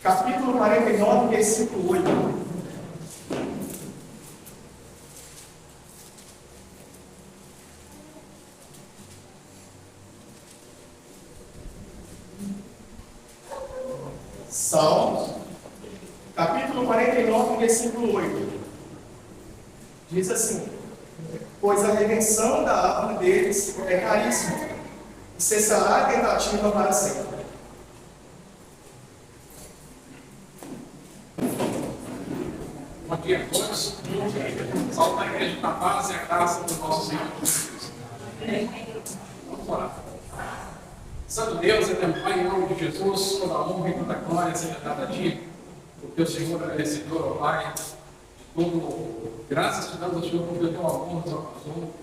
capítulo 49, versículo 8. Salmos, capítulo 49, versículo 8. Diz assim: pois a redenção da árvore deles é caríssima, e cessará a tentativa para sempre. Bom dia a todos. Salve na igreja da paz e a graça do nosso Senhor Jesus. Vamos orar. Santo Deus, eterno Pai, em nome de Jesus, toda a honra e toda a glória seja dada a Ti, porque o Senhor é merecedor, ó Pai, de todo louvor. Graças te damos ao Senhor porque o Teu amor nos alcançou.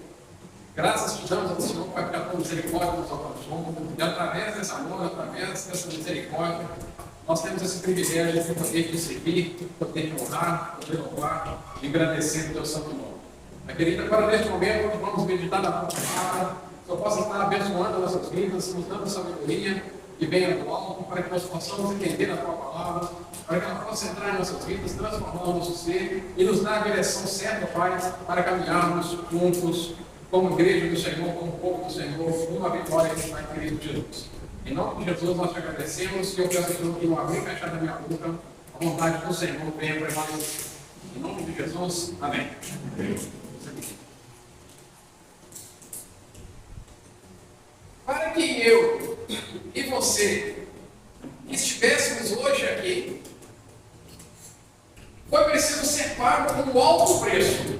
Graças te damos ao Senhor, Pai, porque a Tua misericórdia nos alcançou. E através desse amor, através dessa misericórdia, nós temos esse privilégio de poder te servir, de poder te honrar, de poder louvar, de engrandecer o Teu santo nome. Minha querida, agora neste momento, vamos meditar na Tua palavra. Que eu possa estar abençoando nossas vidas, nos dando sabedoria e bem do alto, para que nós possamos entender a Tua palavra, para que ela possa entrar em nossas vidas, transformar o nosso ser e nos dar a direção certa, Pai, para caminharmos juntos como igreja do Senhor, como povo do Senhor, numa vitória que está em Cristo Jesus. Em nome de Jesus nós te agradecemos e eu peço, Senhor, que não abrir e fechar da minha boca, a vontade do Senhor venha prevalecer. Em nome de Jesus, amém. Para que eu e você estivéssemos hoje aqui, foi preciso ser pago um alto preço.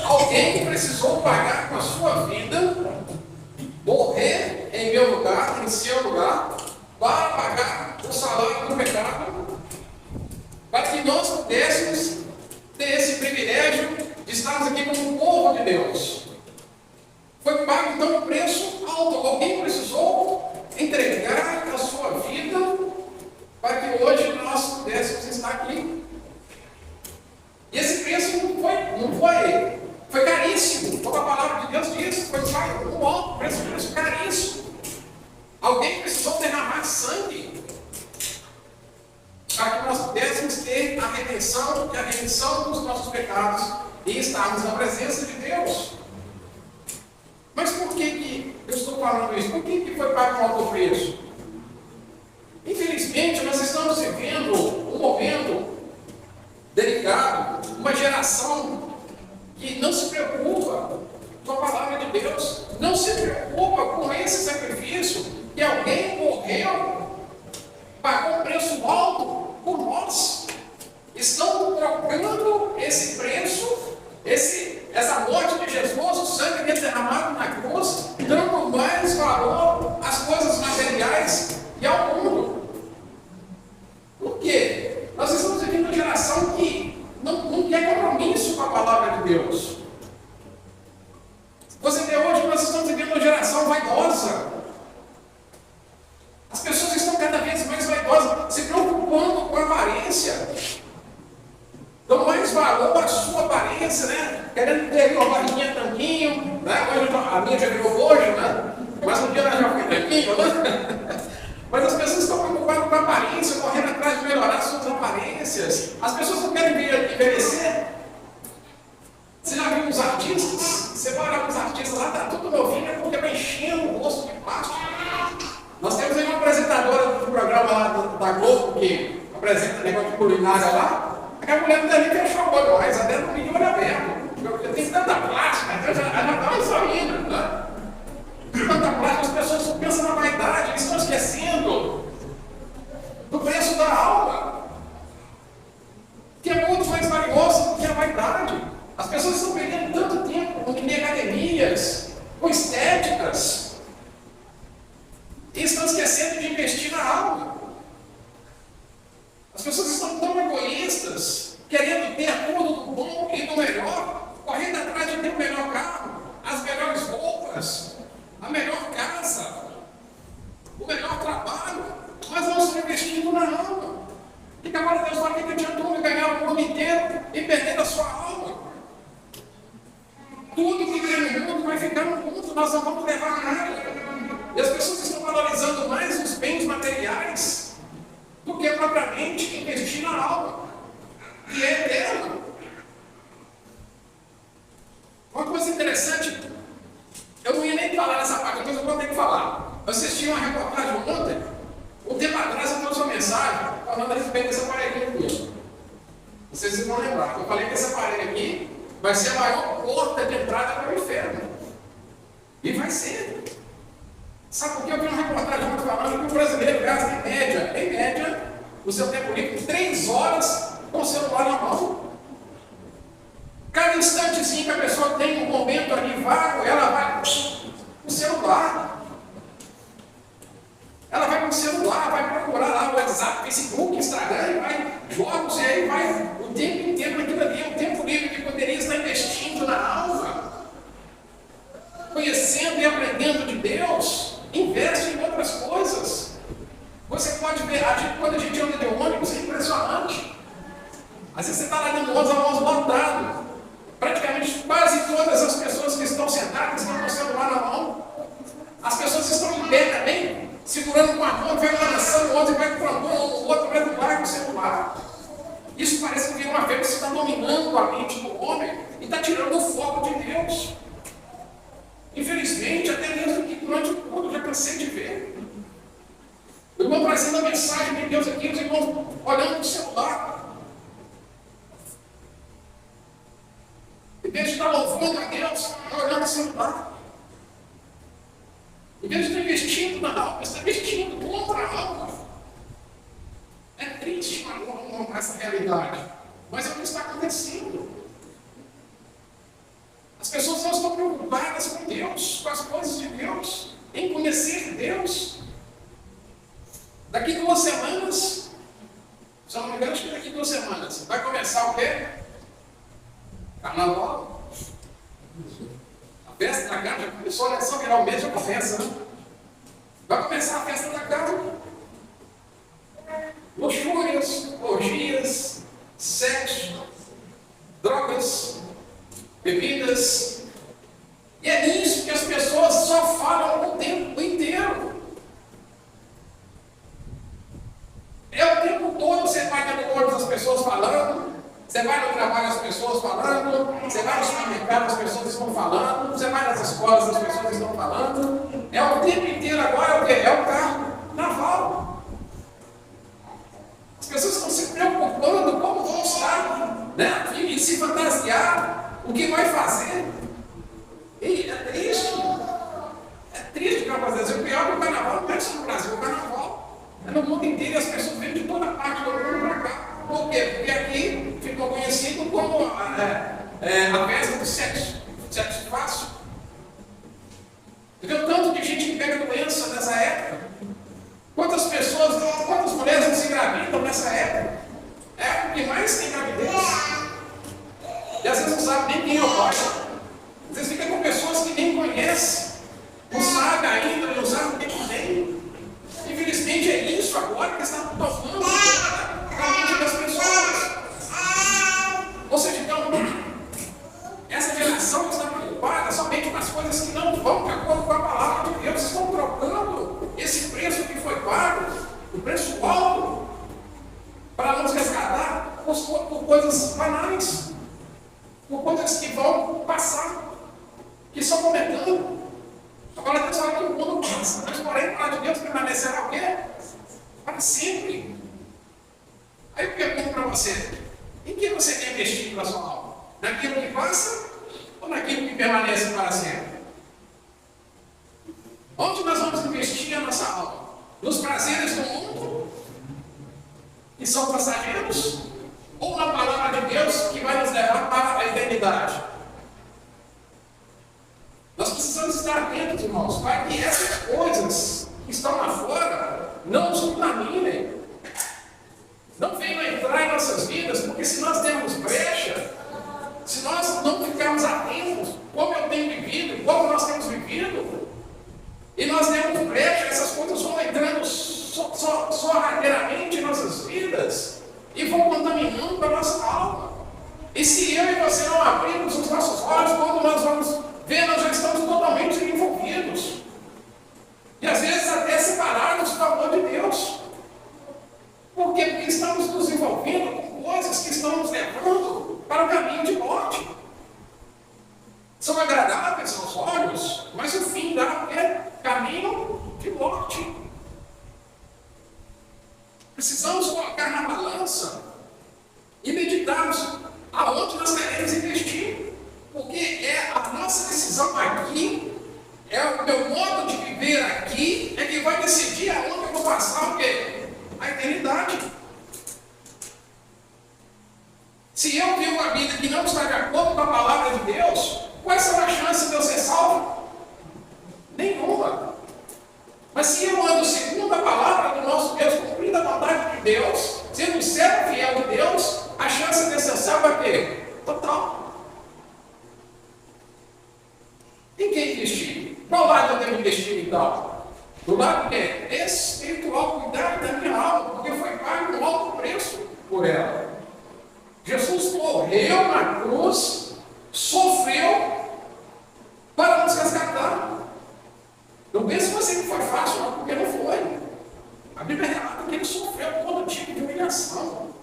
Alguém precisou pagar com a sua vida, morrer em meu lugar, em seu lugar, para pagar o salário do pecado, para que nós pudéssemos ter esse privilégio de estarmos aqui como um povo de Deus. Foi pago então um preço alto. Alguém precisou entregar a sua vida para que hoje nós pudéssemos estar aqui. E esse preço foi caríssimo. Como a palavra de Deus diz, foi pago um alto preço, um preço caríssimo. Alguém precisou derramar sangue para que nós pudéssemos ter a redenção e a remissão dos nossos pecados e estarmos na presença de Deus. Mas por que eu estou falando isso? Por que foi pago um alto preço? Infelizmente, nós estamos vivendo um momento delicado, uma geração que não se preocupa com a palavra de Deus, não se preocupa com esse sacrifício que alguém morreu, pagou um preço alto por nós. Estão trocando esse preço, essa morte de Jesus, o sangue que é derramado na cruz, dando mais valor às coisas materiais e ao mundo. Por quê? Nós estamos vivendo uma geração que não quer compromisso com a palavra de Deus. Você vê hoje, nós estamos vivendo uma geração vaidosa. As pessoas estão cada vez mais vaidosas, se preocupando com a aparência. Dão mais valor à sua aparência, né? Querendo ter uma barriguinha tanquinho, né? Hoje, a minha já virou hoje, né? Mas um dia ela já foi tanquinho, né? Mas as pessoas estão preocupadas com a aparência, correndo atrás de melhorar suas aparências. As pessoas não querem envelhecer. Você já viu uns artistas? Você vai olhar para os artistas lá, está tudo novinho, é porque vai enchendo o rosto de plástico. Nós temos aí uma apresentadora do programa lá da Globo, que apresenta negócio de culinária lá. A mulher não deve fechar o olho mais, até não tem olho aberto. Eu tenho tanta plástica, então ela já estava sorrindo, né? Tanta plástica, as pessoas não pensam na vaidade, eles estão esquecendo do preço da alma, que é muito mais valioso do que a vaidade. As pessoas estão perdendo tanto tempo em academias, com estéticas, e estão esquecendo de investir na alma. As pessoas estão tão egoístas, querendo ter tudo do bom e do melhor, correndo atrás de ter o melhor carro, as melhores roupas, a melhor casa, o melhor trabalho, mas não estão investindo na alma. E que agora Deus vai ter que adiantar ganhar o mundo inteiro e perder a sua alma. Tudo que vem no mundo vai ficar no mundo, nós não vamos levar nada. E as pessoas estão valorizando mais os bens materiais propriamente investir na alma, que é eterna. Uma coisa interessante, eu não ia nem falar nessa parte, mas eu vou ter que falar. Eu assisti uma reportagem ontem, um tempo atrás eu trouxe uma mensagem falando a respeito dessa parede aqui. Não sei se vocês vão lembrar. Eu falei que essa parede aqui vai ser a maior porta de entrada para o inferno. E vai ser. Sabe por que eu vi uma reportagem ontem falando que o brasileiro gasta em média, no seu tempo livre, 3 horas com o celular na mão. Cada instantezinho que a pessoa tem um momento ali vago, ela vai no celular. Ela vai no celular, vai procurar lá o WhatsApp, Facebook, Instagram, e vai jogos, e aí vai o tempo inteiro naquilo ali. É um tempo livre que poderia estar investindo na alma, conhecendo e aprendendo de Deus. Investe em outras coisas. Você pode ver, quando a gente anda de ônibus, é impressionante. Às vezes você está lá dentro do ônibus lotado. Praticamente quase todas as pessoas que estão sentadas estão com o celular na mão. As pessoas que estão em pé também, segurando com a mão, vai balançando o outro e vai plantando o outro vai do lado com o celular. Isso parece que vira uma febre que está dominando a mente do homem e está tirando o foco de Deus. Infelizmente, até mesmo que durante o culto eu já cansei de ver. O irmão trazendo a mensagem de Deus aqui, os irmãos olhando para o celular. Em vez de estar louvando a Deus, está olhando o celular. Em vez de estar investindo na alma, está investindo contra a alma. É triste essa realidade, mas é o que está acontecendo. As pessoas não estão preocupadas com Deus, com as coisas de Deus, em conhecer Deus. Daqui 2 semanas, se eu não me engano, acho que daqui 2 semanas, vai começar o quê? Carnaval. A festa da carne já começou, né? Só virar o mês já começa, né? Vai começar a festa da carne. Luxúrias, orgias, sexo, drogas, bebidas. E é nisso que as pessoas só falam o tempo inteiro. É o tempo todo você vai dentro do ônibus as pessoas falando, você vai no trabalho as pessoas falando, você vai no supermercado as pessoas estão falando, você vai nas escolas as pessoas estão falando. É o tempo inteiro agora o quê? É o carnaval. As pessoas estão se preocupando como vão estar, né? E se fantasiar, o que vai fazer. E é triste. É triste para fazer. O pior é que o carnaval não é só no Brasil, o carnaval é no mundo inteiro e as pessoas vêm de toda parte do mundo para cá. Por quê? Porque aqui ficou conhecido como a festa do sexo fácil. Viu tanto de gente que pega doença nessa época? Quantas mulheres não se engravidam nessa época? É a época que mais tem gravidez. E às vezes não sabe nem quem é o pai. Às vezes fica com pessoas que nem conhecem, não sabe ainda, não sabe o que tem. Infelizmente é isso agora que está tomando a mente das pessoas. Ou seja, então, essa geração está preocupada somente com as coisas que não vão de acordo com a palavra de Deus. Estão trocando esse preço que foi pago, o preço alto, para nos resgatar por coisas banais, por coisas que vão passar, que são momentâneas. Agora Deus fala que o mundo passa, mas porém a palavra de Deus permanecerá o quê? Para sempre. Aí eu pergunto para você, em que você quer investir na sua alma? Naquilo que passa ou naquilo que permanece para sempre? Onde nós vamos investir a nossa alma? Nos prazeres do mundo, que são passageiros, ou na palavra de Deus, que vai nos levar para a eternidade? Nós precisamos estar atentos, irmãos, para que essas coisas que estão lá fora não nos contaminem, não venham entrar em nossas vidas, porque se nós temos brecha, se nós não ficarmos atentos, como eu tenho vivido, como nós temos vivido, e nós temos brecha, essas coisas vão entrando sorrateiramente em nossas vidas e vão contaminando a nossa alma. E se eu e você não abrirmos os nossos olhos, quando nós vamos ver, nós já estamos totalmente envolvidos. E às vezes até separarmos do amor de Deus. Por quê? Porque Precisamos colocar na balança e meditarmos aonde nós queremos investir. Porque é a nossa decisão aqui, é o meu modo de viver aqui, é que vai decidir aonde eu vou passar o quê? A eternidade. Se eu vivo uma vida que não está de acordo com a palavra de Deus, quais são as chances de eu ser salvo? Nenhuma. Mas se eu ando segundo a palavra do nosso Deus, cumprindo a vontade de Deus, sendo servo fiel de Deus, a chance de ser salvo é quê? Total. Em quem investir? Qual lado eu devo investir então? Do lado que é espiritual, cuidar da minha alma, porque foi pago um alto preço por ela. Jesus morreu na cruz, sofreu para nos resgatar. Não pense você que foi fácil, não, porque não foi. A Bíblia relata que ele sofreu todo tipo de humilhação.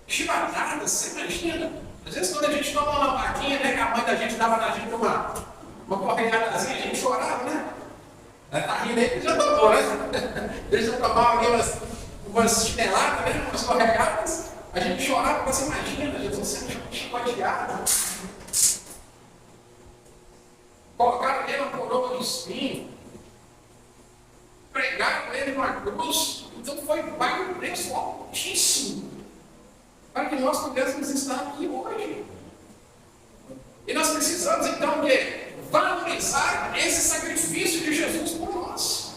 Chibatadas, você imagina? Às vezes quando a gente toma uma vaquinha, né, que a mãe da gente dava na gente uma correadazinha, a gente chorava, né? Tá rindo aí que já tomou, né? Deixa eu tomar alguém umas chineladas, né? Umas correadas. A gente chorava, você imagina, Jesus sendo chicoteado. Colocaram ele uma coroa de espinho. Pregaram ele numa cruz. Então foi pago um preço altíssimo para que nós pudéssemos estar aqui hoje. E nós precisamos então de valorizar esse sacrifício de Jesus por nós.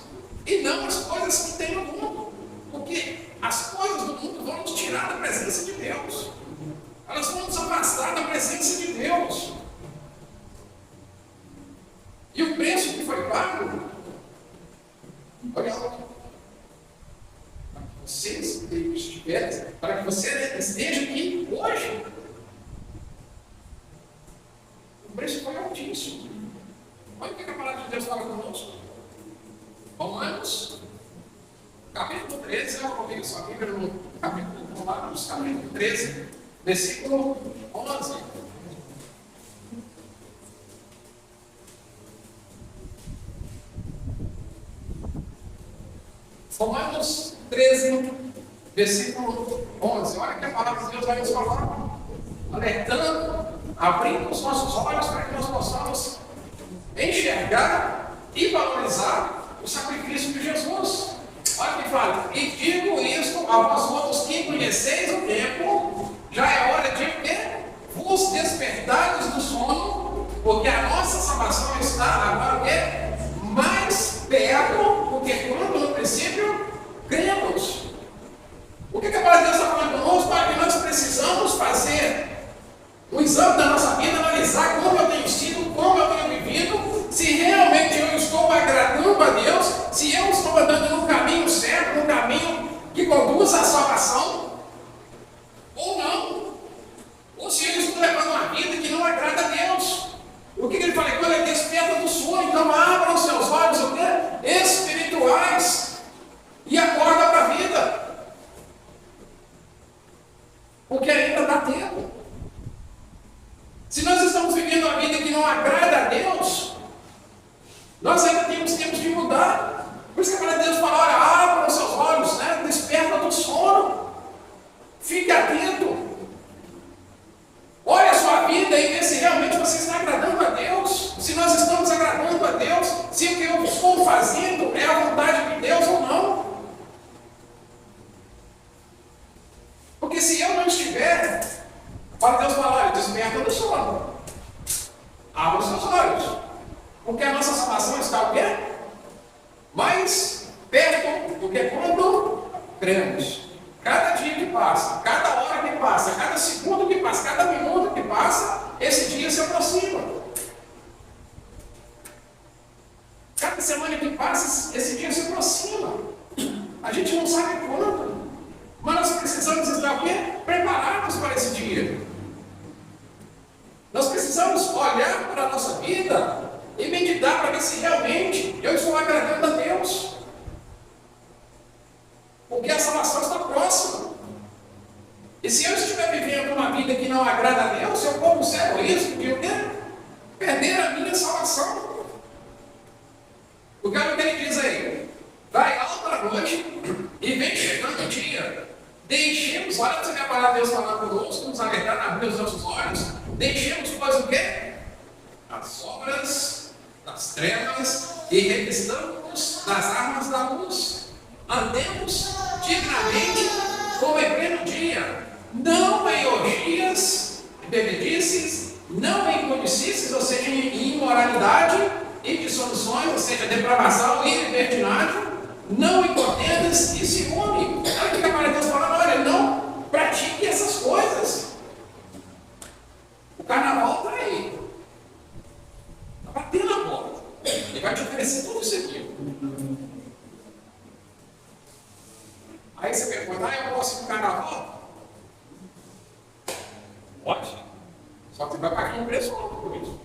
E não as coisas que tem no mundo. Porque as coisas do mundo vão nos tirar da presença de Deus. Elas vão nos afastar da presença de Deus. E o preço que foi pago, olha lá, para que você esteja aqui hoje. O preço foi altíssimo. Olha o que a palavra de Deus fala conosco. Romanos, capítulo 13, eu vou pegar sua Bíblia no capítulo 13, versículo 11. Romanos 13, versículo 11. Olha que a palavra de Deus vai nos falar, alertando, abrindo os nossos olhos para que nós possamos enxergar e valorizar o sacrifício de Jesus. Olha o que fala: e digo isto a vós outros que conheceis o tempo, já é hora de que vos despertardes do sono, porque a nossa salvação está agora o quê? Mais perto do que quando no princípio cremos. O que a palavra de Deus está falando conosco? Para que nós precisamos fazer um exame da nossa vida, analisar como eu tenho sido, como eu tenho vivido, se realmente eu estou agradando a Deus, se eu estou andando no caminho certo, no caminho que conduz à salvação, ou não. Ou se eu estou levando uma vida que não agrada a Deus. O que ele fala? Quando ele desperta do sono, então abram seus olhos o quê? Espirituais e acorda para a vida. Porque ainda dá tempo. Se nós estamos vivendo uma vida que não agrada a Deus, nós ainda temos tempo de mudar. Por isso que a palavra de Deus fala: olha, abra os seus olhos, né? Desperta do sono. Fique atento. Olha a sua vida e vê se realmente você está agradando a Deus. Se nós estamos agradando a Deus, se o que eu estou fazendo é a vontade de Deus ou não. Porque se eu não estiver, para Deus falar, desperta do sono. Abra os seus olhos. Porque a nossa salvação está o quê? Mais perto do que quando cremos. Cada dia que passa, cada hora que passa, cada segundo que passa, cada minuto que passa, esse dia se aproxima. Cada semana que passa, esse dia se aproxima. A gente não sabe quando, mas nós precisamos estar o quê? Preparados para esse dia. Nós precisamos olhar para a nossa vida e meditar para ver se realmente eu estou agradando a Deus. Porque a salvação está próxima. E se eu estiver vivendo uma vida que não agrada a Deus, eu corro o sério risco de perder a minha salvação. O que ele diz aí? Vai alta a noite e vem hora de você trabalhar Deus falar conosco, nos alertar, abrir os nossos olhos, deixemos, pois, o quê? As obras das trevas e revistamos das armas da luz. Andemos dignamente como em pleno dia, não em orgias, bebedices, não em codicices, ou seja, em imoralidade e dissoluções, ou seja, depravação e libertinagem, não em contendas e ciúme. Olha o que a palavra de Deus falando, olha, não pratique essas coisas. O carnaval está aí. Está batendo a porta. Ele vai te oferecer tudo isso aqui. Aí você pergunta, eu posso ir no carnaval? Pode. Só que você vai pagar um preço alto por isso.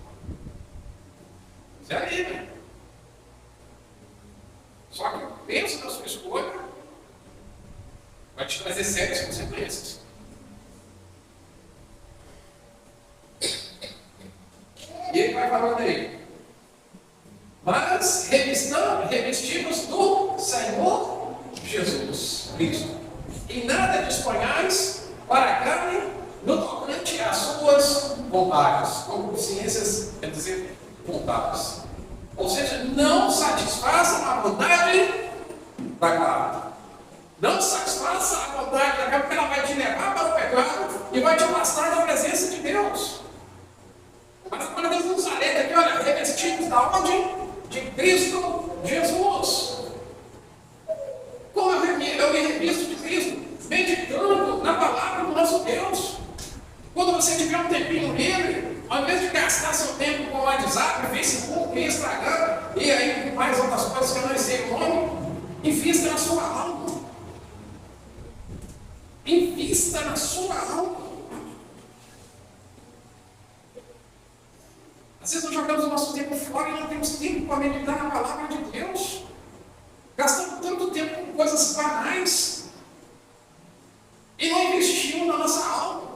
Isso é livre. Só que pensa na sua escolha, vai te trazer sérias consequências. E ele vai falando aí. Mas revestimos do Senhor Jesus Cristo. E nada disponhais para a carne no tocante às suas vontades, concupiscências, quer dizer, vontades. Ou seja, não satisfaçam a vontade da carne. Não satisfaça a vontade da carne, porque ela vai te levar para o pecado e vai te afastar da presença de Deus. Mas quando Deus nos alerta aqui, olha, revestidos da onde? De Cristo Jesus. Como eu me revisto de Cristo? Meditando na palavra do nosso Deus. Quando você tiver um tempinho livre, ao invés de gastar seu tempo com o WhatsApp, Facebook, Instagram, e aí mais outras coisas que eu não sei o nome, invista na sua alma. Invista na sua alma. Às vezes nós jogamos o nosso tempo fora e não temos tempo para meditar na palavra de Deus. Gastamos tanto tempo com coisas banais e não investimos na nossa alma.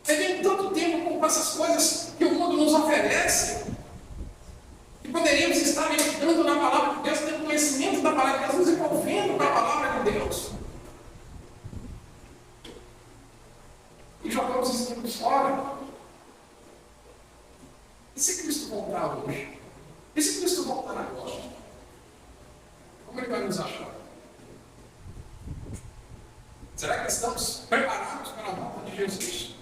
Perdemos tanto tempo com essas coisas que o mundo nos oferece e poderíamos estar meditando na palavra de Deus, tendo conhecimento da palavra de Deus, nos envolvendo com a palavra de Deus. E jogamos esse tempo fora. E se Cristo voltar hoje? E se Cristo voltar agora? Como Ele vai nos achar? Será que estamos preparados para a volta de Jesus?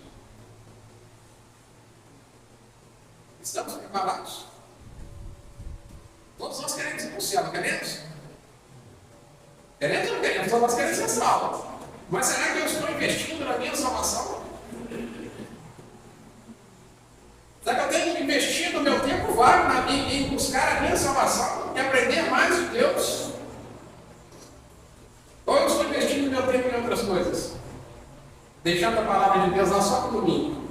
Estamos preparados? Todos nós queremos ir para o céu, não queremos? Queremos ou não queremos? Todos nós queremos ser salvos. Mas será que eu estou investindo na minha salvação? Será que eu tenho investido o meu tempo válido em buscar a minha salvação e aprender mais de Deus? Ou eu estou investindo o meu tempo em outras coisas? Deixando a palavra de Deus lá só no domingo.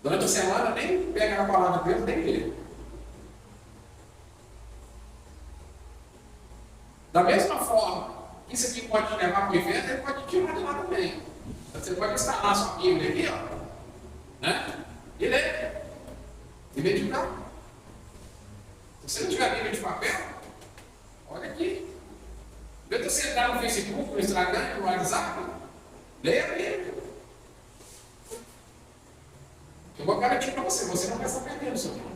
Durante a semana nem pega a palavra de Deus, nem lê. Da mesma forma, isso aqui pode te levar para o inferno, ele pode te tirar de lá também. Você pode instalar a sua Bíblia aqui, ó. Né? E ler. E meditar. Se você não tiver Bíblia de papel, olha aqui. Em vez de você entrar no Facebook, no Instagram, no WhatsApp, leia a Bíblia. Eu vou garantir para você, você não vai estar perdendo seu tempo.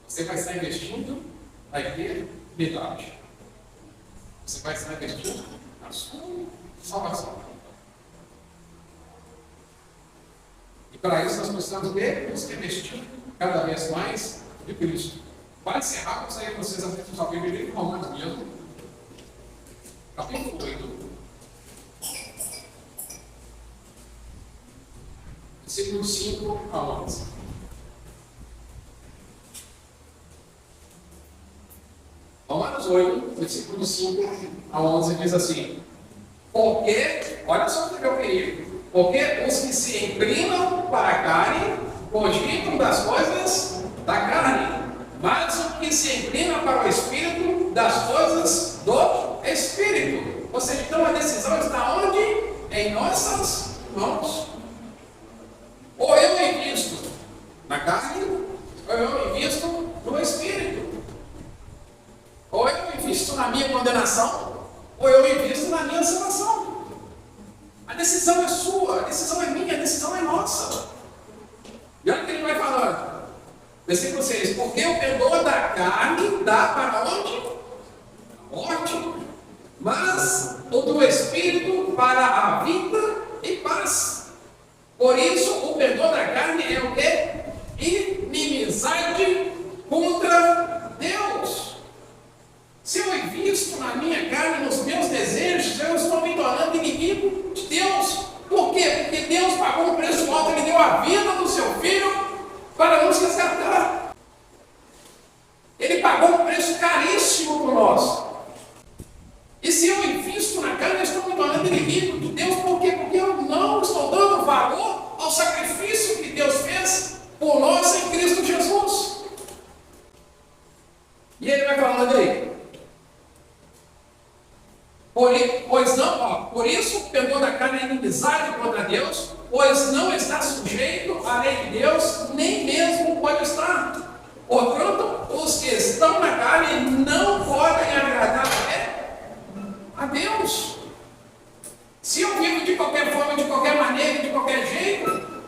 Você vai estar investindo na eternidade. Você vai estar investindo na sua salvação. E para isso nós precisamos nos investir cada vez mais de Cristo. Para encerrar, eu gostaria que vocês abrissem sua Bíblia em Romanos mesmo, capítulo 8. Versículos 5 a 11. Romanos 8, versículos 5 a 11 diz assim: porque, olha só o que eu queria, porque os que se inclinam para a carne cogitam das coisas da carne, mas o que se inclina para o Espírito, das coisas do Espírito. Ou seja, então a decisão está onde? Em nossas mãos. Ou eu invisto na carne, ou eu invisto no Espírito. Ou eu invisto na minha condenação, ou eu invisto na minha salvação. A decisão é sua, a decisão é minha, a decisão é nossa. E olha o que ele vai falando. Versículo 6. Porque o pendor da carne dá para onde? A morte. Mas o do Espírito para a vida e paz. Por isso, o pendor da carne é o quê? Inimizade contra Deus. Se eu invisto na minha carne, nos meus desejos, eu estou me tornando inimigo de Deus. Por quê? Porque Deus pagou um preço alto, Ele deu a vida do seu Filho para nos resgatar. Ele pagou um preço caríssimo por nós. E se eu invisto na carne, eu estou me tornando inimigo de Deus. Por quê? Porque eu não estou dando valor ao sacrifício que Deus fez por nós em Cristo Jesus. E ele vai falando aí. Por isso, o pendor da carne é inimizade contra Deus, pois não está sujeito à lei de Deus, nem mesmo pode estar. Portanto, os que estão na carne não podem agradar a Deus. Se eu vivo de qualquer forma, de qualquer maneira, de qualquer jeito,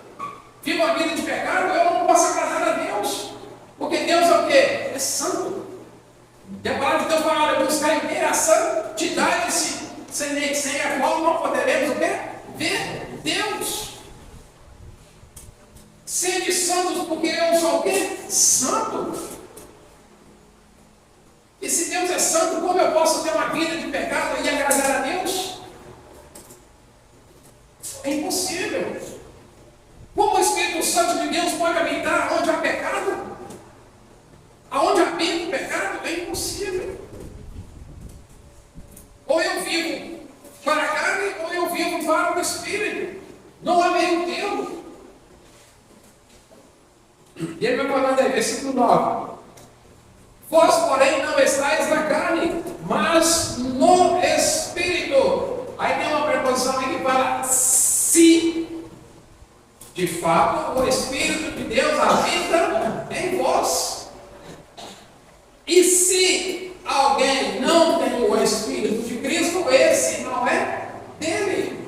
vivo a vida de pecado, eu não posso agradar a Deus. Porque Deus é o quê? É santo. E a palavra de Deus fala, olha, buscar em mim a santidade, sem a qual não poderemos o quê? Ver Deus. Sede santos, porque eu sou o quê? Santo. E se Deus é santo, como eu posso ter uma vida de pecado e agradar a Deus? É impossível. Como o Espírito Santo de Deus pode habitar onde há pecado? Aonde habita o pecado? É impossível. Ou eu vivo para a carne, ou eu vivo para o Espírito. Não há meio termo. E ele vai falando aí, versículo 9. Vós, porém, não estáis na carne, mas no Espírito. Aí tem uma preposição aí que fala se, de fato, o Espírito de Deus habita em vós. E se alguém não tem o Espírito de Cristo, esse não é dele.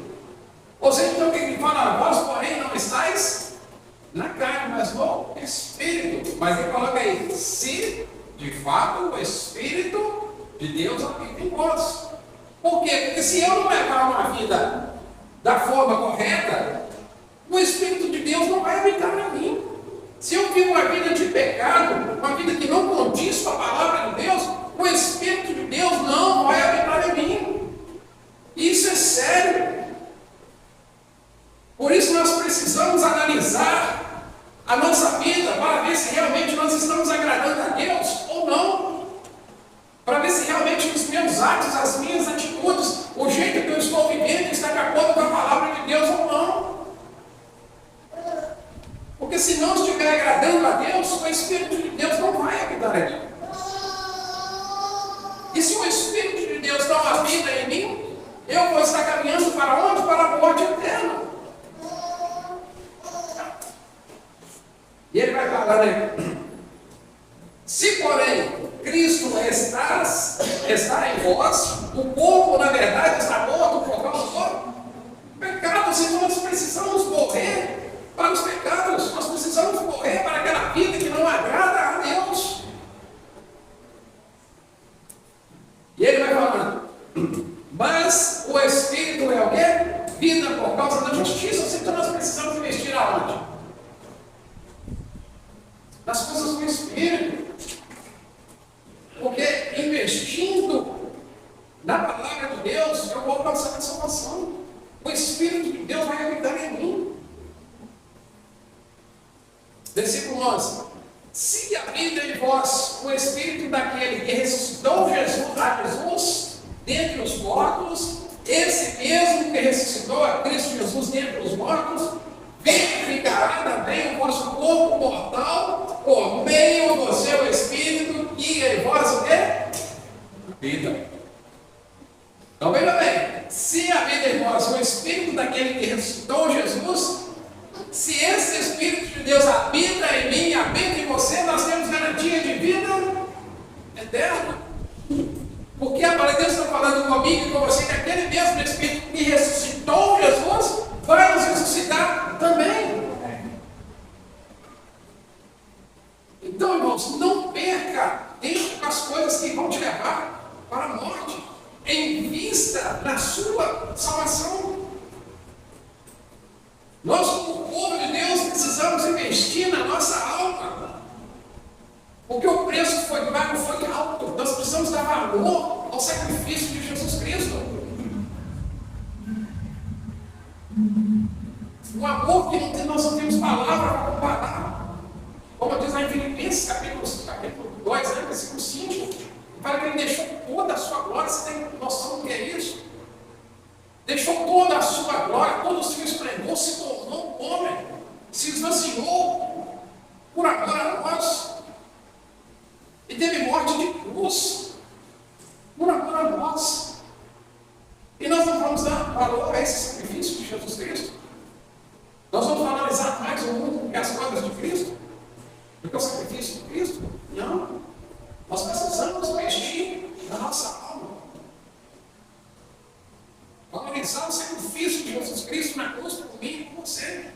Ou seja, então o que ele fala? Vós, porém, não estáis na carne, mas no Espírito. Mas ele coloca aí, se de fato o Espírito de Deus habita em vós. Por quê? Porque se eu não levar uma vida da forma correta, o Espírito de Deus não vai habitar em mim. Se eu vivo uma vida de pecado, uma vida que não condiz com a palavra de Deus, o Espírito de Deus não vai habitar em mim. Isso é sério. Por isso nós precisamos analisar a nossa vida para ver se realmente nós estamos agradando a Deus ou não. Para ver se realmente os meus atos, as minhas atitudes, o jeito que eu estou vivendo está de acordo com a palavra de Deus ou não. Porque se não estiver agradando a Deus, o Espírito de Deus não vai habitar aqui. E se o Espírito de Deus não habita em mim, eu vou estar caminhando para onde? Para a morte eterna. E ele vai falar aí. Se, porém, Cristo está em vós, o corpo, na verdade, está morto por causa do pecado. Se nós precisamos morrer para os pecados, nós precisamos morrer para aquela vida que não agrada a Deus. E ele vai falando, mas o Espírito é o quê? Vida por causa da justiça. Ou seja, nós precisamos investir aonde? Nas coisas do Espírito. Porque investindo na palavra de Deus, eu vou alcançar a salvação. O Espírito de Deus vai habitar em mim. Versículo 11. Se habita em vós o Espírito daquele que ressuscitou Jesus dentre os mortos, esse mesmo que ressuscitou a Cristo Jesus dentre os mortos, vivificará também o vosso corpo mortal por meio do seu Espírito que em vós o quê? Habita. Então veja bem, se habita em vós o Espírito daquele que ressuscitou Jesus, se esse Espírito de Deus habita em mim e habita em você, nós temos garantia de vida eterna. Porque Porque a palavra de Deus está falando comigo e com você que aquele mesmo Espírito que ressuscitou Jesus vai nos ressuscitar também. Então, irmãos, não perca tempo com as coisas que vão te levar para a morte. Invista na sua salvação. Nós, como povo de Deus, precisamos investir na nossa alma. Porque o preço foi pago, foi alto. Nós precisamos dar valor ao sacrifício de Jesus Cristo. Um amor que nós não temos palavra para comparar. Como diz lá em Filipenses, capítulo 2, versículo 5. Para que ele deixou toda a sua glória. Você tem noção do que é isso? Deixou toda a sua glória, todo o seu esplendor, se tornou um homem, se esvaziou por amor a nós. E teve morte de cruz, por amor a nós. E nós não vamos dar valor a esse sacrifício de Jesus Cristo. Nós vamos valorizar mais o mundo que as coisas de Cristo, do que o sacrifício de Cristo? Não. Nós precisamos investir na nossa alma. Valorizar o sacrifício de Jesus Cristo na cruz por mim e por você.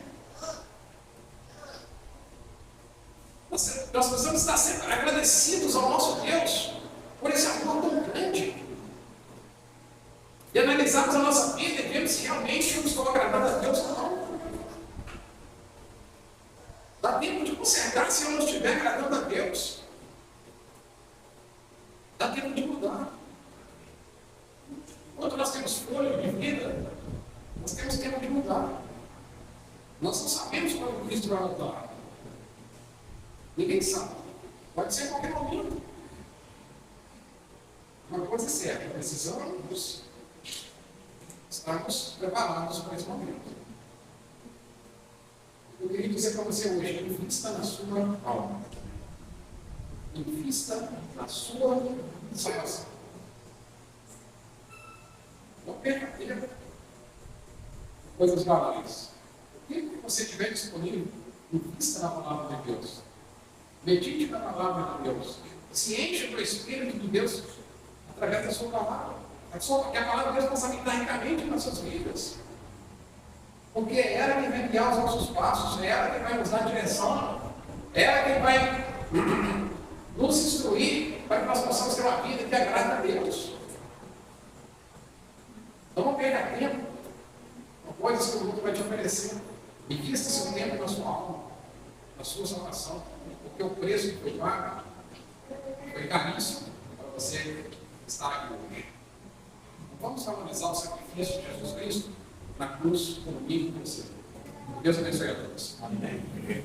Nós precisamos estar sempre agradecidos ao nosso Deus por esse amor tão grande. E analisarmos a nossa vida e vermos se realmente eu estou agradando a Deus ou não. Dá tempo de consertar se eu não estiver agradando a Deus. Dá tempo de mudar. Enquanto nós temos fôlego de vida, nós temos tempo de mudar. Nós não sabemos quando Cristo vai voltar. Ninguém sabe. Pode ser em qualquer momento. Uma coisa é certa, precisamos estarmos preparados para esse momento. Eu queria dizer para você hoje, invista na sua alma. Invista na sua salvação. Não perca tempo. Coisas banais. O tempo que você tiver disponível, invista na palavra de Deus. Medite na palavra de Deus. Se enche do Espírito de Deus através da sua palavra. Que a palavra de Deus possa habitar ricamente nas suas vidas. Porque é ela que vai guiar os nossos passos, é ela que vai nos dar direção, é ela que vai nos instruir para que nós possamos ter uma vida que agrada a Deus. Então não perca tempo com coisas que o mundo vai te oferecer. Invista seu tempo na sua alma, na sua salvação, porque o preço que foi pago foi caríssimo para você estar aqui hoje. Então, vamos valorizar o sacrifício de Jesus Cristo na cruz comigo e com você. Deus abençoe a todos. Amém.